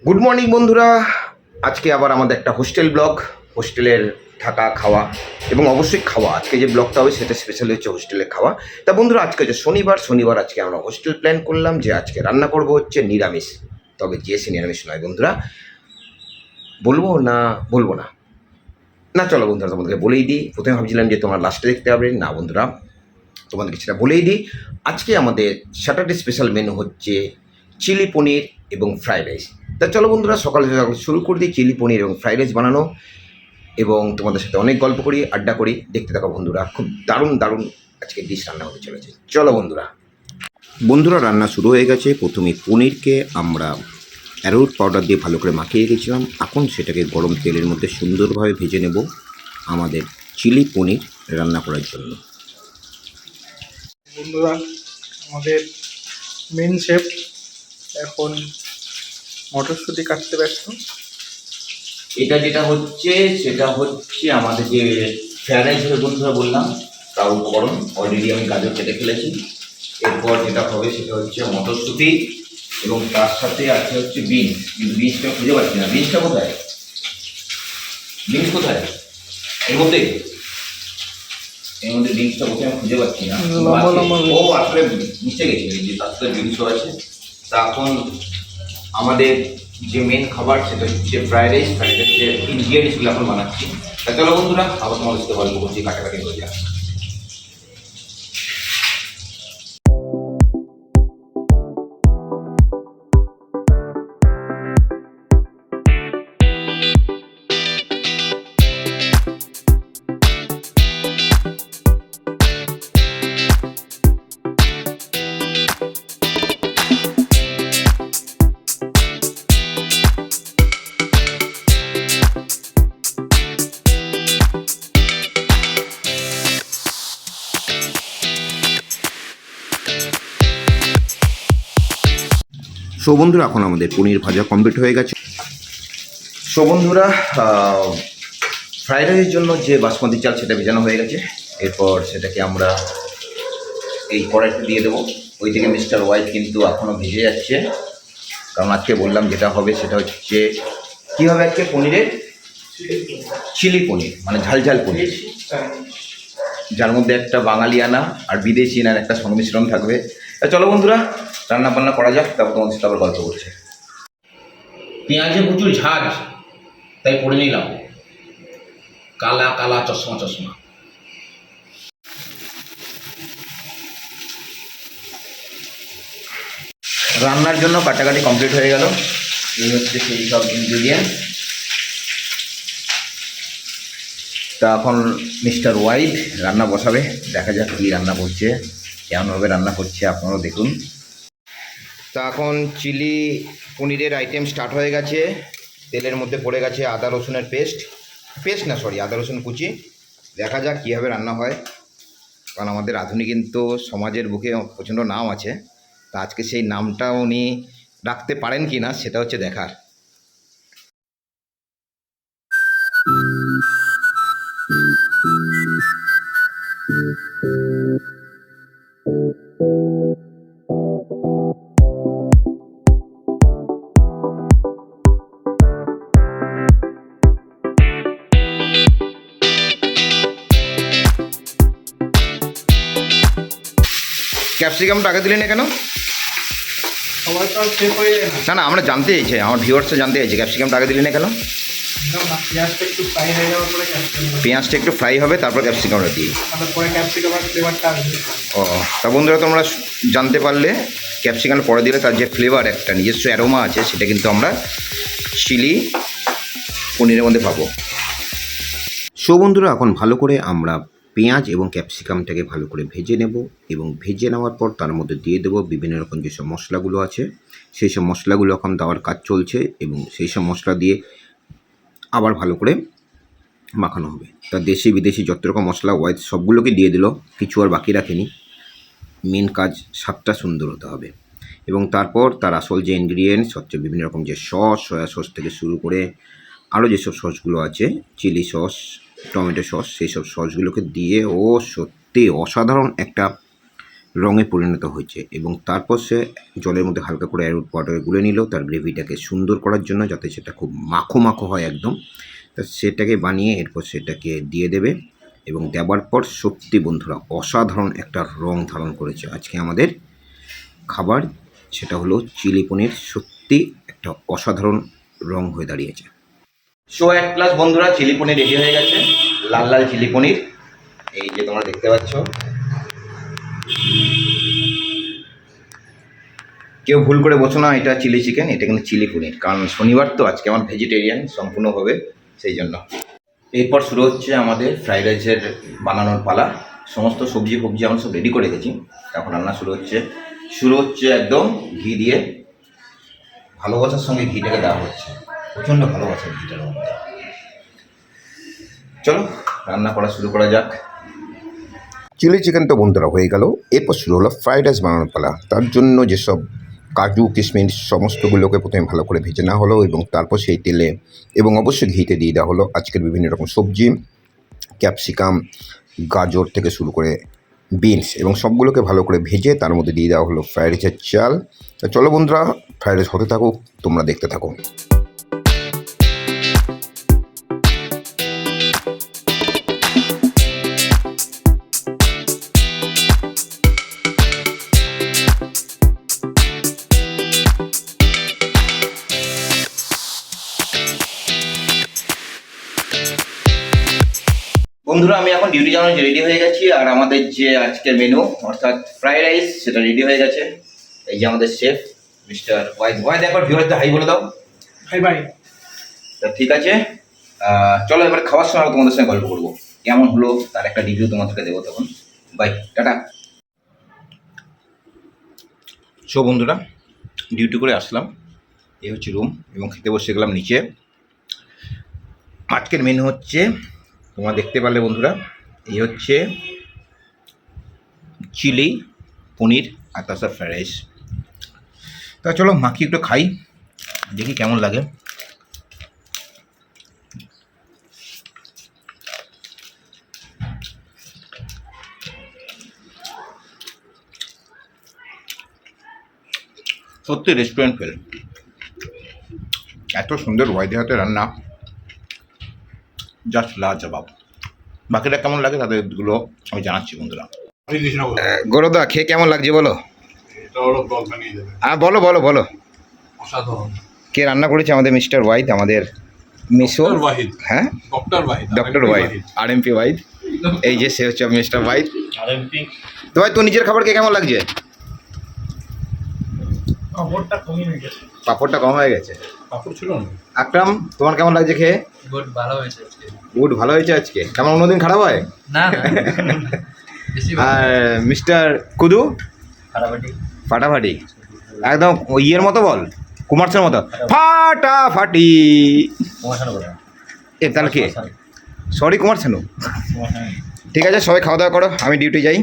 Good morning বন্ধুরা। আজকে আবার আমাদের একটা হোস্টেল ব্লগ, হোস্টেলের থাকা খাওয়া এবং অবশ্যই খাওয়া। আজকে যে ব্লগটা হবে সেটা স্পেশালি হচ্ছে হোস্টেলের খাওয়া। তা বন্ধুরা, আজকে যে শনিবার আজকে আমরা হোস্টেল প্ল্যান করলাম যে আজকে রান্না করব হচ্ছে নিরামিষ। তবে যে সে নিরামিষ নয় বন্ধুরা, বলবো না বলবো না না চলো বন্ধুরা, তোমাদেরকে বলেই দিই। প্রথমে ভাবছিলাম যে তোমরা লাস্টে দেখতে পাবে, না বন্ধুরা তোমাদেরকে সেটা বলেই দিই। আজকে আমাদের স্যাটারডে স্পেশাল মেনু হচ্ছে চিলি পনির এবং ফ্রাইড রাইস। তা চলো বন্ধুরা, সকালে সকাল শুরু করে দিই চিলি পনির এবং ফ্রাইড রাইস বানানো, এবং তোমাদের সাথে অনেক গল্প করি, আড্ডা করি। দেখতে থাকো বন্ধুরা, খুব দারুণ দারুণ আজকে ডিশ রান্না হতে চলেছে। চলো বন্ধুরা রান্না শুরু হয়ে গেছে। প্রথমে পনিরকে আমরা অ্যারোরুট পাউডার দিয়ে ভালো করে মাখিয়ে রেখেছিলাম। এখন সেটাকে গরম তেলের মধ্যে সুন্দরভাবে ভেজে নেব আমাদের চিলি পনির রান্না করার জন্য। বন্ধুরা, আমাদের মেন শেফ এখন মটরশুঁটি কাটতে ব্যস্ত। এটা যেটা হচ্ছে সেটা হচ্ছে আমাদের যে ফ্রাইড রাইস হবে বন্ধুরা, বললাম তার উপকরণ অলরেডি আমি গাজর কেটে ফেলেছি। এরপর যেটা হবে সেটা হচ্ছে মটরশুঁটি এবং তার সাথে আছে হচ্ছে বিনস, কিন্তু বিনসটা খুঁজে পাচ্ছি না। বিনসটা কোথায়? বিনস কোথায়? এর মধ্যে বিনসটা কোথায় আমি খুঁজে পাচ্ছি না। লম্বা লম্বা ও আসলে নিচে গেছে, এই যে তার সাথে বিনসও আছে। তা এখন আমাদের যে মেন খাবার সেটা হচ্ছে ফ্রাইড রাইসের ইনগ্রিডিয়েন্টসগুলো এখন বানাচ্ছি। তা চলো বন্ধুরা, আবার তোমাদের সাথে গল্প করছি কাটাকাটি হয়ে যায়। সো বন্ধুরা, এখন আমাদের পনির ভাজা কমপ্লিট হয়ে গেছে। সো বন্ধুরা, ফ্রাইড রাইসের জন্য যে বাসমতি চাল সেটা ভেজানো হয়ে গেছে। এরপর সেটাকে আমরা এই কড়াইতে দিয়ে দেবো। ওই দিকে মিস্টার ওয়াইট কিন্তু এখনও ভেজে যাচ্ছে, কারণ আজকে বললাম যেটা হবে সেটা হচ্ছে কী হবে আজকে পনিরের চিলি পনির, মানে ঝাল ঝাল পনির, যার মধ্যে একটা বাঙালিয়ানা আর বিদেশিয়ানার একটা সংমিশ্রণ থাকবে। চলো বন্ধুরা, রান্না বান্না করা যাক, তারপর তোমাদের সাথে আবার গল্প করছে। পেঁয়াজে প্রচুর ঝাঁজ, তাই পড়ে নিলাম কালা কালা চশমা চশমা। রান্নার জন্য কাটাকাটি কমপ্লিট হয়ে গেল। এই হচ্ছে সেই সব ইনগ্রিডিয়েন্ট। তা এখন মিস্টার ওয়াইড রান্না বসাবে, দেখা যাক কী রান্না করছে, কেমনভাবে রান্না করছে আপনারাও দেখুন। তা এখন চিলি পনিরের আইটেম স্টার্ট হয়ে গেছে। তেলের মধ্যে পড়ে গেছে আদা রসুনের আদা রসুন কুচি। দেখা যাক কীভাবে রান্না হয়, কারণ আমাদের আধুনিক কিন্তু সমাজের বুকে প্রচণ্ড নাম আছে। তা আজকে সেই নামটা উনি রাখতে পারেন কি না সেটা হচ্ছে দেখার। ক্যাপসিকামটা আগে দিলেন না কেন? সবাই তো আর শেফ হয়ে যায় না। না আমরা জানতে চাইছি, আমার ভিউয়ার্সরা জানতে চাইছে ক্যাপসিকামটা আগে দিলেন না কেন? পেঁয়াজটা একটু ফ্রাই হয়ে যাওয়ার পরে পেঁয়াজটা একটু ফ্রাই হবে, তারপর ক্যাপসিকামটা দিই। পরে ক্যাপসিকামের ফ্লেভারটা আসবে। ও, তা বন্ধুরা তোমরা জানতে পারলে, ক্যাপসিকাম পরে দিলে তার যে ফ্লেভার, একটা নিজস্ব অ্যারোমা আছে, সেটা কিন্তু আমরা চিলি পনিরের মধ্যে পাবো। সো বন্ধুরা, এখন ভালো করে আমরা পেঁয়াজ এবং ক্যাপসিকামটাকে ভালো করে ভেজে নেব, এবং ভেজে নেওয়ার পর তার মধ্যে দিয়ে দেবো বিভিন্ন রকম যেসব মশলাগুলো আছে, সেই সব মশলাগুলো এখন দেওয়ার কাজ চলছে, এবং সেই সব মশলা দিয়ে আবার ভালো করে মাখানো হবে। তা দেশি বিদেশি যত রকম মশলা ওয়াইজ সবগুলোকে দিয়ে দিল, কিছু আর বাকি রাখেনি। মেন কাজ স্বাদটা সুন্দর হতে হবে, এবং তারপর তার আসল যে ইনগ্রিডিয়েন্টস হচ্ছে বিভিন্ন রকম যে সস, সয়া সস থেকে শুরু করে আরও যেসব সসগুলো আছে, চিলি সস, টমেটো সস, সেই সব সসগুলোকে দিয়ে ও সত্যি অসাধারণ একটা রঙে পরিণত হয়েছে এবং তারপর সে জলের মধ্যে হালকা করে অ্যারোট পাউডার গুলে নিল তার গ্রেভিটাকে সুন্দর করার জন্য, যাতে সেটা খুব মাখো মাখো হয় একদম। তা সেটাকে বানিয়ে এরপর সেটাকে দিয়ে দেবে এবং দেওয়ার পর সত্যি বন্ধুরা অসাধারণ একটা রং ধারণ করেছে আজকে আমাদের খাবার, সেটা হলো চিলি পনির। সত্যি একটা অসাধারণ রং হয়ে দাঁড়িয়েছে। সো এক প্লাস বন্ধুরা চিলি পনির রেডি হয়ে গেছে, লাল লাল চিলি পনির, এই যে তোমরা দেখতে পাচ্ছ। কেউ ভুল করে বসো না এটা চিলি চিকেন, এটা কিন্তু চিলি পনির, কারণ শনিবার তো আজকে আমার ভেজিটেরিয়ান সম্পূর্ণভাবে, সেই জন্য। এরপর শুরু হচ্ছে আমাদের ফ্রাইড রাইসের বানানোর পালা। সমস্ত সবজি ফবজি আমরা সব রেডি করে রেখেছি, এখন রান্না শুরু হচ্ছে একদম ঘি দিয়ে। ভালোবাসার সঙ্গে ঘিটাকে দেওয়া হচ্ছে, প্রচণ্ড ভালোবাসা ঘিটার মধ্যে। চলো রান্না করা শুরু করা যাক। চিলি চিকেন তো বন্ধুরা হয়ে গেল, এরপর শুরু হলো ফ্রাইড রাইস বানানোর পালা। তার জন্য যেসব কাজু কিশমিশ সমস্তগুলোকে প্রথমে ভালো করে ভেজে নেওয়া হলো এবং তারপর সেই তেলে এবং অবশ্যই ঘিতে দিয়ে দেওয়া হলো আজকের বিভিন্ন রকম সবজি, ক্যাপসিকাম, গাজর থেকে শুরু করে বিনস, এবং সবগুলোকে ভালো করে ভেজে তার মধ্যে দিয়ে দেওয়া হলো ফ্রাইড রাইসের চাল। তা চলো বন্ধুরা ফ্রাইড রাইস হতে থাকুক, তোমরা দেখতে থাকো। বন্ধুরা আমি এখন ডিউটি যাওয়ার রেডি হয়ে গেছি, আর আমাদের যে আজকের মেনু অর্থাৎ ফ্রাইড রাইস সেটা রেডি হয়ে গেছে। এই যে আমাদের শেফ মিস্টার ওয়াইদ, একবার ভিউয়ারদের হাই বলে দাও। High by. তা ঠিক আছে, চলো এবার খাওয়ার সময় তোমাদের সঙ্গে গল্প করবো, কেমন হলো তার একটা রিভিউ তোমাদেরকে দেবো তখন। Bye, tata. সো বন্ধুরা ডিউটি করে আসলাম, এই হচ্ছে রুম, এবং খেতে বসে গেলাম নিচে। আজকের মেনু হচ্ছে তোমরা দেখতে পারলে বন্ধুরা, এই হচ্ছে চিলি পনির আর তাছাড়া ফ্রাইড রাইস। তা চলো মাখি একটু খাই, দেখি কেমন লাগে। সত্যি রেস্টুরেন্ট ফেল, এত সুন্দর ওয়াইদের হাতে রান্না, জাস্ট লাজবাব। বাকিটা কেমন লাগে তাদেরগুলো আমি জানাচ্ছি বন্ধুরা। গৌরদা খেয়ে কেমন লাগছে বলো? বলো বলো বলো। অসাধারণ। কে রান্না করেছে? আমাদের মিস্টার ওয়াইদ, আমাদের মিশো। হ্যাঁ, ডক্টর ওয়াইদ, RMP ওয়াইদ। এই যে সে হচ্ছে মিস্টার ওয়াইদ। তো ভাই তোর নিজের খাবার কে কেমন লাগছে? পাঁপড়টা কমই হয়ে গেছে। পাঁপড়টা কম হয়ে গেছে, পাঁপড় ছিল না। আকরাম তোমার কেমন লাগছে খেয়ে? গুড, ভালো হয়েছে আজকে। গুড, ভালো হয়েছে আজকে। কেমন অন্যদিন খারাপ হয় না আর মিস্টার কুদু? ফাটাফাটি একদম ইয়ের মতো বল, কুমারসের মতো ফাটাফাটি। এ তাহলে কে? সরি কুমার শানু। ঠিক আছে সবাই খাওয়া দাওয়া করো, আমি ডিউটি যাই।